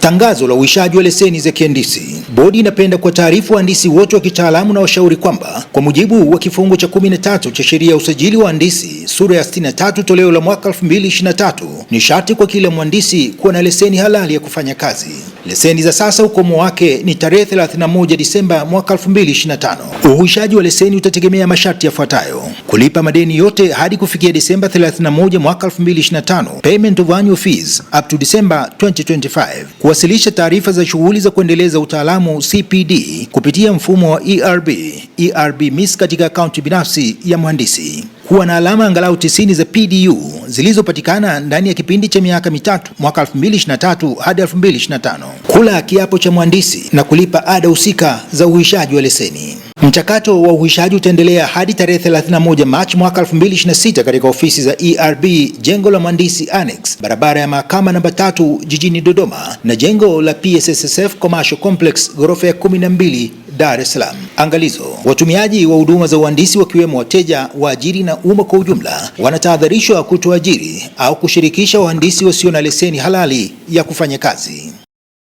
Tangazo la uishaji wa leseni za kihandisi. Bodi inapenda kuwataarifu wahandisi wote wa kitaalamu na washauri kwamba kwa mujibu wa kifungu cha 13 cha sheria ya usajili wa wahandisi sura ya 63 toleo la mwaka 2023, ni sharti kwa kila mhandisi kuwa na leseni halali ya kufanya kazi. Leseni za sasa ukomo wake ni tarehe 31 Disemba mwaka 2025. Uhuishaji wa leseni utategemea masharti yafuatayo: kulipa madeni yote hadi kufikia Disemba 31 mwaka 2025, payment of annual fees up to December 2025, kuwasilisha taarifa za shughuli za kuendeleza utaalamu CPD kupitia mfumo wa ERB MIS katika akaunti binafsi ya mhandisi, kuwa na alama angalau 90 za PDU zilizopatikana ndani ya kipindi cha miaka mitatu mwaka 2023 hadi 2025, kula kiapo cha mhandisi na kulipa ada husika za uhuishaji wa leseni. Mchakato wa uhuishaji utaendelea hadi tarehe 31 Machi mwaka 2026 katika ofisi za ERB, jengo la mhandisi Annex, barabara ya Mahakama namba 3 jijini Dodoma, na jengo la PSSSF Commercial Complex ghorofa ya 12 Dar es Salaam. Angalizo: watumiaji wa huduma za uhandisi wakiwemo wateja, waajiri na umma kwa ujumla wanatahadharishwa kutoajiri au kushirikisha wahandisi wasio na leseni halali ya kufanya kazi.